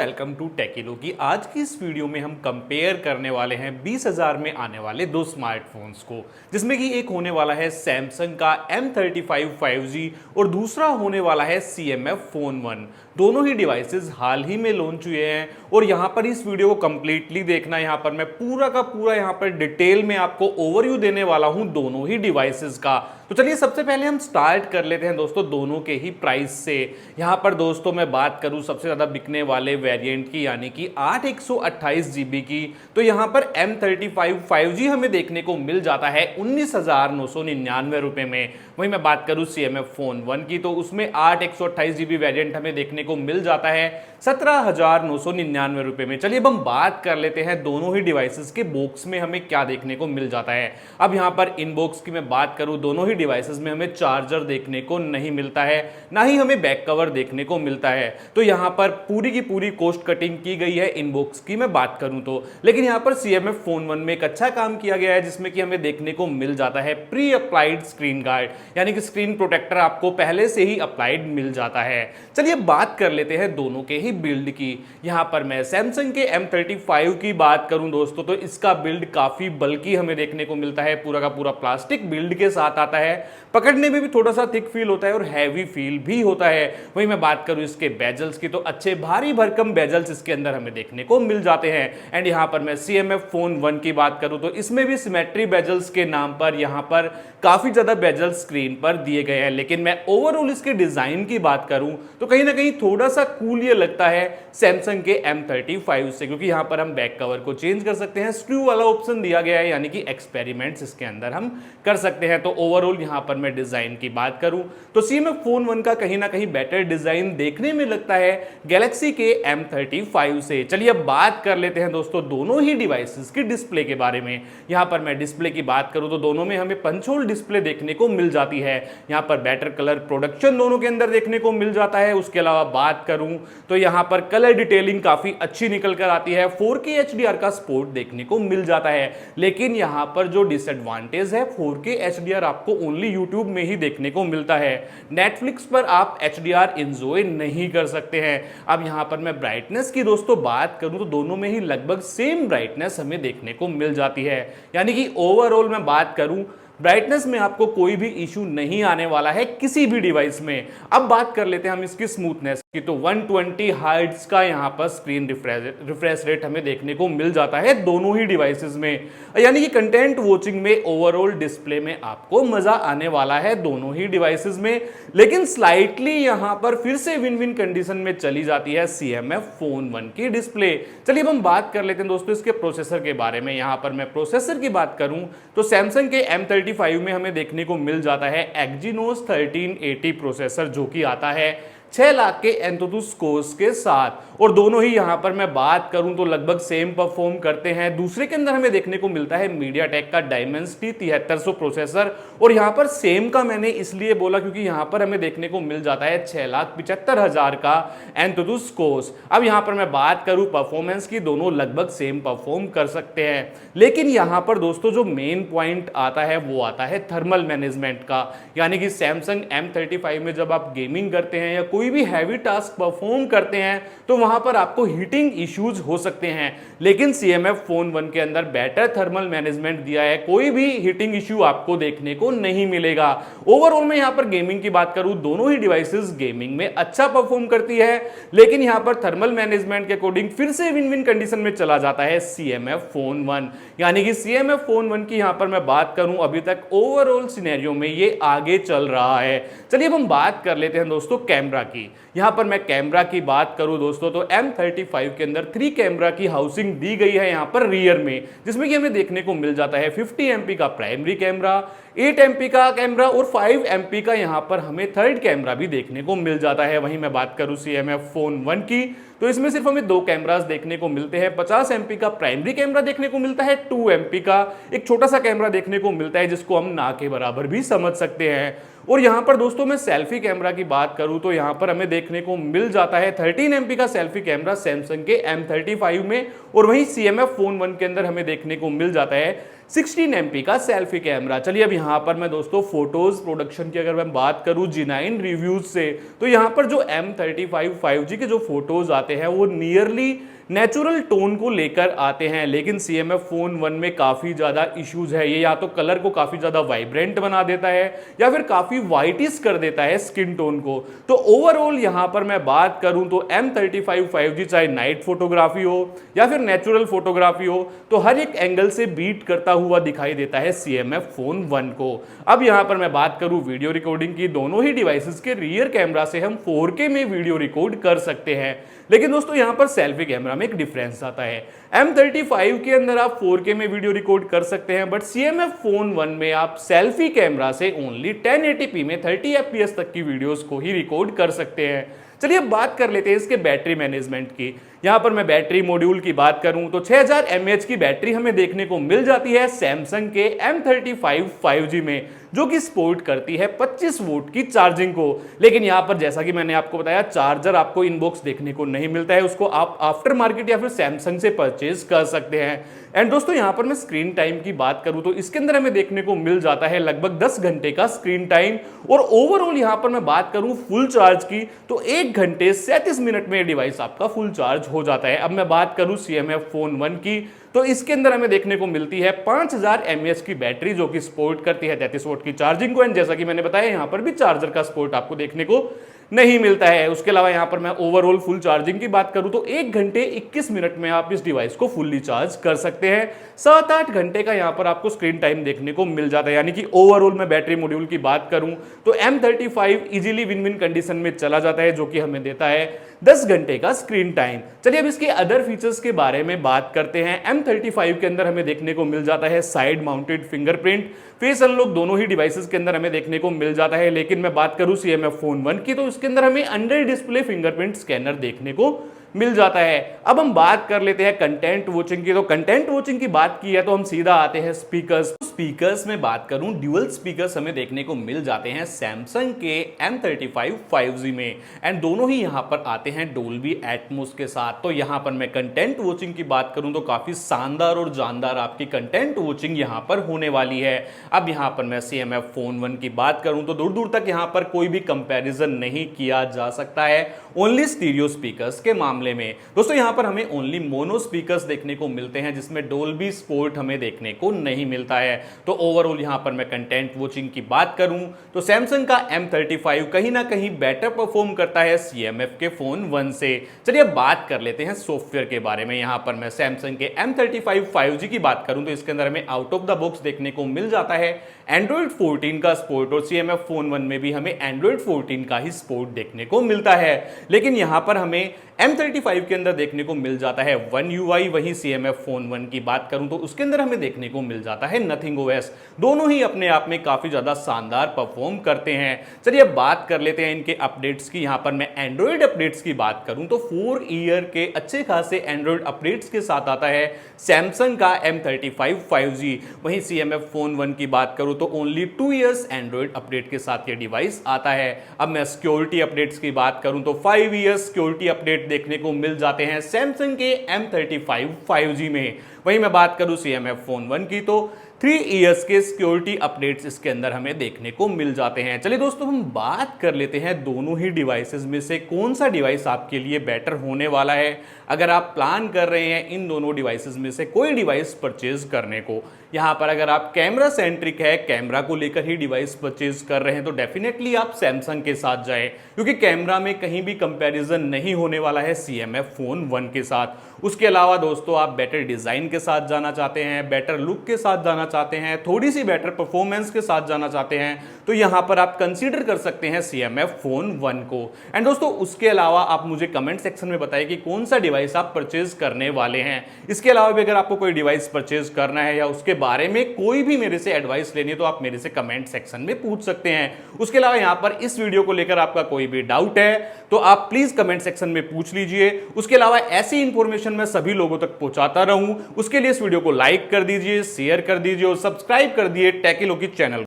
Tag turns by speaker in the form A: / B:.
A: Welcome to टेकिलो की आज की इस वीडियो में हम कंपेयर करने वाले हैं 20,000 में आने वाले दो स्मार्टफोन्स को, जिसमें कि एक होने वाला है सैमसंग का M35 5G और दूसरा होने वाला है CMF Phone 1। दोनों ही डिवाइसेस हाल ही में लॉन्च हुए हैं और यहाँ पर इस वीडियो को कंप्लीटली देखना। यहाँ पर मैं पूरा का पूरा यहाँ पर डिटेल में आपको ओवरव्यू देने वाला हूँ दोनों ही डिवाइसेस का। तो चलिए सबसे पहले हम स्टार्ट कर लेते हैं दोस्तों दोनों के ही प्राइस से। यहाँ पर दोस्तों मैं बात करूँ सबसे ज़्यादा बिकने वाले वेरिएंट की, यानी कि 8 128 GB की, तो यहाँ पर M35 5G हमें देखने को मिल जाता है 19,999 रुपये में। वहीं मैं बात करूँ CMF Phone 1 की, तो उसमें 8 128 GB वेरिएंट हमें देखने को मिल जाता है 17,999 रुपये में। चलिए अब हम बात कर लेते हैं दोनों ही डिवाइसेस के बॉक्स में हमें क्या देखने को मिल जाता है। अब यहाँ पर इनबॉक्स की मैं बात करूँ, दोनों ही डिवाइसेस में हमें चार्जर देखने को नहीं मिलता है, ना ही हमें बैक कवर देखने को मिलता है। तो यहाँ पर पूरी की पूरी कॉस्ट कटिंग की गई है इनबॉक्स की मैं बात करूँ तो। लेकिन यहाँ पर CMF Phone 1 में एक अच्छा काम किया गया है, जिसमें कि हमें देखने को मिल जाता है प्री अप्लाइड स्क्रीन गार्ड, यानी कि स्क्रीन प्रोटेक्टर आपको पहले से ही अप्लाइड मिल जाता है। चलिए बात कर लेते हैं दोनों के ही बिल्ड की। यहाँ पर मैं सैमसंग के M35 की बात करूं दोस्तों, तो इसका बिल्ड काफी बल्कि हमें देखने को मिलता है, पूरा का पूरा प्लास्टिक बिल्ड के साथ आता है, पकड़ने में भी थोड़ा सा थिक फील होता है और हैवी फील भी होता है। वहीं मैं बात करूं इसके बेजल्स की, तो अच्छे भारी भरकम बेजल्स इसके अंदर हमें देखने को मिल जाते हैं। एंड यहाँ पर मैं CMF Phone 1 की बात करूं, तो इसमें भी सिमेट्री बेजल्स के नाम पर यहाँ पर काफी ज्यादा बेजल्स स्क्रीन पर दिए गए हैं। लेकिन मैं ओवरऑल इसके डिजाइन की बात करूं तो कहीं ना कहीं थोड़ा सा कूल ये लगता है सैमसंग के M35 से, क्योंकि यहाँ पर हम बैक कवर को चेंज कर सकते हैं, स्क्रू वाला ऑप्शन दिया गया है, यानी कि एक्सपेरिमेंट्स इसके अंदर हम कर सकते हैं। तो ओवरऑल यहाँ पर मैं डिजाइन की बात करूं तो CMF Phone 1 का कहीं ना कहीं बेटर डिजाइन देखने में लगता है गैलेक्सी के M35 से। चलिए अब बात कर लेते हैं दोस्तों दोनों ही डिवाइसेस की डिस्प्ले के बारे में। यहाँ पर मैं डिस्प्ले की बात करूं तो दोनों में हमें पंच होल डिस्प्ले देखने को मिल जाती है। यहाँ पर बेटर कलर प्रोडक्शन दोनों के अंदर देखने को मिल जाता है। उसके अलावा बात करूं तो यहाँ पर कलर डिटेलिंग काफी अच्छी निकल कर आती है, 4K HDR का सपोर्ट देखने को मिल जाता है। लेकिन यहाँ पर जो डिसएडवांटेज है, 4K HDR आपको ओनली यूट्यूब में ही देखने को मिलता है, नेटफ्लिक्स पर आप HDR एंजॉय नहीं कर सकते हैं। अब यहाँ पर मैं ब्राइटनेस की दोस्तों बात करूं तो दोनों में ही लगभग सेम ब्राइटनेस हमें देखने को मिल जाती है, यानी कि ओवरऑल मैं बात करूं ब्राइटनेस में आपको कोई भी इशू नहीं आने वाला है किसी भी डिवाइस में। अब बात कर लेते हैं हम इसकी स्मूथनेस की, तो 120 हर्ट्ज का यहाँ पर स्क्रीन रिफ्रेश रेट हमें देखने को मिल जाता है दोनों ही डिवाइसेस में, यानी कि कंटेंट वॉचिंग में ओवरऑल डिस्प्ले में आपको मजा आने वाला है दोनों ही डिवाइसेस में। लेकिन स्लाइटली यहाँ पर फिर से विन विन कंडीशन में चली जाती है CMF Phone 1 की डिस्प्ले। चलिए अब हम बात कर लेते हैं दोस्तों इसके प्रोसेसर के बारे में। यहाँ पर मैं प्रोसेसर की बात करूं तो सैमसंग के M35 में हमें देखने को मिल जाता है Exynos 1380 प्रोसेसर, जो कि आता है 6 लाख के एंथोथू स्कोर्स के साथ। और दोनों ही यहाँ पर मैं बात करूं तो लगभग सेम परफॉर्म करते हैं। दूसरे के अंदर हमें देखने को मिलता है MediaTek का Dimensity 7300 प्रोसेसर, और यहाँ पर सेम का मैंने इसलिए बोला क्योंकि यहाँ पर हमें देखने को मिल जाता है 6,75,000 का एंथोथू स्कोर्स। अब यहाँ पर मैं बात करूँ परफॉर्मेंस की, दोनों लगभग सेम परफॉर्म कर सकते हैं। लेकिन यहाँ पर दोस्तों जो मेन पॉइंट आता है वो आता है थर्मल मैनेजमेंट का, यानी कि सैमसंग M35 में जब आप गेमिंग करते हैं या कोई भी हैवी टास्क परफॉर्म करते हैं तो वहां पर आपको हीटिंग इश्यूज हो सकते हैं। लेकिन CMF Phone 1 के अंदर बेटर थर्मल मैनेजमेंट दिया है, कोई भी हीटिंग इश्यू आपको देखने को नहीं मिलेगा। ओवरऑल में यहां पर गेमिंग की बात करूं, दोनों ही डिवाइसेस गेमिंग में अच्छा परफॉर्म करती है, लेकिन यहां पर थर्मल मैनेजमेंट के अकॉर्डिंग फिर से विन विन कंडीशन में चला जाता है CMF Phone 1, यानी कि CMF Phone 1 की यहां पर मैं बात करूं अभी तक ओवरऑल सिनेरियो में ये आगे चल रहा है। चलिए अब हम बात कर लेते हैं दोस्तों कैमरा की। यहां पर मैं कैमरा की बात करूं दोस्तों तो M35 के अंदर 3 कैमरा की हाउसिंग दी गई है यहां पर रियर में, जिसमें कि हमें देखने को मिल जाता है 50 MP का प्राइमरी कैमरा, 8 MP का कैमरा और 5 MP का यहां पर हमें थर्ड कैमरा भी देखने को मिल जाता है। वहीं मैं बात करूं CMF Phone 1 की, तो इसमें सिर्फ हमें 2 कैमरास देखने को मिलते हैं। 50 MP का प्राइमरी कैमरा देखने को मिलता है, 2 MP का एक छोटा सा कैमरा देखने को मिलता है जिसको हम ना के बराबर भी समझ सकते हैं। और यहाँ पर दोस्तों मैं सेल्फी कैमरा की बात करूँ तो यहाँ पर हमें देखने को मिल जाता है 13 MP का सेल्फी कैमरा सैमसंग के M35 में, और वहीं CMF Phone 1 के अंदर हमें देखने को मिल जाता है 16 MP का सेल्फी कैमरा। चलिए अब यहाँ पर मैं दोस्तों फोटोज प्रोडक्शन की अगर मैं बात करूँ G9 रिव्यूज से, तो यहाँ पर जो M35 5G के जो फोटोज आते हैं वो नियरली नेचुरल टोन को लेकर आते हैं, लेकिन CMF फोन 1 में काफी ज्यादा इश्यूज है। ये या तो कलर को काफी ज्यादा वाइब्रेंट बना देता है या फिर काफी वाइटिश कर देता है स्किन टोन को। तो ओवरऑल यहां पर मैं बात करूं तो M35 5G चाहे नाइट फोटोग्राफी हो या फिर नेचुरल फोटोग्राफी हो, तो हर एक एंगल से बीट करता हुआ दिखाई देता है CMF फोन 1 को। अब यहां पर मैं बात करूं वीडियो रिकॉर्डिंग की, दोनों ही डिवाइसेस के रियर कैमरा से हम 4K में वीडियो रिकॉर्ड कर सकते हैं, लेकिन दोस्तों यहां पर सेल्फी कैमरा में एक डिफरेंस आता है। M35 के अंदर आप 4K में वीडियो रिकॉर्ड कर सकते हैं, बट CMF फोन 1 में आप सेल्फी कैमरा से ओनली 1080p में 30 fps तक की वीडियोस को ही रिकॉर्ड कर सकते हैं। चलिए अब बात कर लेते हैं इसके बैटरी मैनेजमेंट की। यहां पर मैं बैटरी मॉड्यूल की बात करूं तो 6000 mAh की बैटरी हमें देखने को मिल जाती है सैमसंग के M35 5G में, जो कि सपोर्ट करती है 25 वोल्ट की चार्जिंग को। लेकिन यहां पर जैसा कि मैंने आपको बताया, चार्जर आपको इनबॉक्स देखने को नहीं मिलता है, उसको आप आफ्टर मार्केट या फिर सैमसंग से परचेज कर सकते हैं। एंड दोस्तों यहां पर मैं स्क्रीन टाइम की बात करूं तो इसके अंदर हमें देखने को मिल जाता है लगभग 10 घंटे का स्क्रीन टाइम। और ओवरऑल यहां पर मैं बात करूं फुल चार्ज की तो 1 घंटे 37 मिनट में डिवाइस आपका फुल चार्ज हो जाता है। अब मैं बात करूं CMF फोन 1 की, तो इसके अंदर हमें देखने को मिलती है 5000 mAh की बैटरी, जो कि सपोर्ट करती है 33 वोल्ट की चार्जिंग को। एंड जैसा कि मैंने बताया, यहां पर भी चार्जर का सपोर्ट आपको देखने को नहीं मिलता है। उसके अलावा यहां पर मैं ओवरऑल फुल चार्जिंग की बात करूं तो 1 घंटे 21 मिनट में आप इस डिवाइस को फुल्ली चार्ज कर सकते हैं। 7-8 घंटे का यहां पर आपको स्क्रीन टाइम देखने को मिल जाता है। यानी कि ओवरऑल मैं बैटरी मॉड्यूल की बात करूं तो M35 easily win win condition में चला जाता है, जो कि हमें देता है 10 घंटे का स्क्रीन टाइम। चलिए अब इसके अदर फीचर्स के बारे में बात करते हैं। M35 के अंदर हमें देखने को मिल जाता है side mounted fingerprint, face unlock दोनों ही डिवाइसेस के अंदर हमें देखने को मिल जाता है। लेकिन मैं बात करूं CMF फोन 1 की, तो इसके अंदर हमें अंडर डिस्प्ले फिंगरप्रिंट स्कैनर देखने को मिल जाता है। अब हम बात कर लेते हैं कंटेंट वॉचिंग की। तो कंटेंट वॉचिंग की बात की है तो हम सीधा आते हैं स्पीकर्स में बात करूं, ड्यूअल स्पीकर्स हमें देखने को मिल जाते हैं सैमसंग के M35 5G में, एंड दोनों ही यहां पर आते हैं डोल्बी एटमॉस के साथ। तो यहां पर मैं कंटेंट वॉचिंग की बात करूं तो काफी शानदार और जानदार आपकी कंटेंट वॉचिंग यहां पर होने वाली है। अब यहां पर मैं CMF फोन 1 की बात करूं तो दूर दूर तक यहां पर कोई भी कंपैरिजन नहीं किया जा सकता है ओनली स्टीरियो स्पीकर्स के मामले में। दोस्तों यहां पर हमें ओनली मोनो स्पीकर्स देखने को मिलते हैं, जिसमें डोल्बी स्पोर्ट हमें देखने को नहीं मिलता है। तो ओवरऑल यहां पर मैं कंटेंट वॉचिंग की बात करूं तो सैमसंग का M35 कहीं ना कहीं बेटर परफॉर्म करता है CMF के फोन 1 से। चलिए अब बात कर लेते हैं सॉफ्टवेयर के बारे में। यहां पर मैं सैमसंग के M35 5G की बात करूं तो इसके अंदर हमें आउट ऑफ द बॉक्स देखने को मिल जाता है Android 14 का सपोर्ट, और CMF फोन 1 में भी हमें Android 14 का ही सपोर्ट देखने को मिलता है। लेकिन यहां पर हमें M35 के अंदर देखने को मिल जाता है One UI। वहीं CMF फोन 1 की बात करूं तो उसके अंदर हमें देखने को मिल जाता है Nothing OS। दोनों ही अपने आप में काफी ज्यादा शानदार परफॉर्म करते हैं। चलिए अब बात कर लेते हैं इनके अपडेट्स की। यहां पर मैं एंड्रॉइड अपडेट्स की बात करूं तो 4 ईयर के अच्छे खासे एंड्रॉइड अपडेट्स के साथ आता है सैमसंग का M35 5G। वहीं CMF फोन 1 की बात करूं तो ओनली 2 इयर्स एंड्रॉइड अपडेट के साथ ये डिवाइस आता है। अब मैं सिक्योरिटी अपडेट्स की बात करूं तो 5 इयर्स सिक्योरिटी अपडेट देखने को मिल जाते हैं सैमसंग के M35 5G में। वहीं मैं बात करूं CMF फोन 1 की तो 3 इयर्स के सिक्योरिटी अपडेट्स इसके अंदर हमें देखने को मिल जाते हैं। चलिए दोस्तों हम बात कर लेते हैं दोनों ही डिवाइसेस में से कौन सा डिवाइस आपके लिए बेटर होने वाला है। अगर आप प्लान कर रहे हैं इन दोनों डिवाइसेस में से कोई डिवाइस परचेज करने को, यहाँ पर अगर आप कैमरा सेंट्रिक है, कैमरा को लेकर ही डिवाइस परचेज कर रहे हैं, तो डेफिनेटली आप सैमसंग के साथ जाएं, क्योंकि कैमरा में कहीं भी कंपैरिजन नहीं होने वाला है CMF फोन 1 के साथ। उसके अलावा दोस्तों आप बेटर डिजाइन के साथ जाना चाहते हैं, बेटर लुक के साथ जाना चाहते हैं, थोड़ी सी बेटर परफॉर्मेंस के साथ जाना चाहते हैं, तो यहां पर आप कंसीडर कर सकते हैं CMF फोन 1 को। एंड दोस्तों उसके अलावा आप मुझे कमेंट सेक्शन में बताइए कि कौन सा डिवाइस आप परचेज करने वाले हैं। इसके अलावा भी अगर आपको कोई डिवाइस परचेज करना है या उसके बारे में कोई भी मेरे से एडवाइस लेनी है तो आप मेरे से कमेंट सेक्शन में पूछ सकते हैं। उसके अलावा यहां पर इस वीडियो को लेकर आपका कोई भी डाउट है तो आप प्लीज कमेंट सेक्शन में पूछ लीजिए। उसके अलावा ऐसी इंफॉर्मेशन मैं सभी लोगों तक पहुंचाता रहूं, उसके लिए इस वीडियो को लाइक कर दीजिए, शेयर कर दीजिए और सब्सक्राइब कर दिए टेकी लोकी चैनल।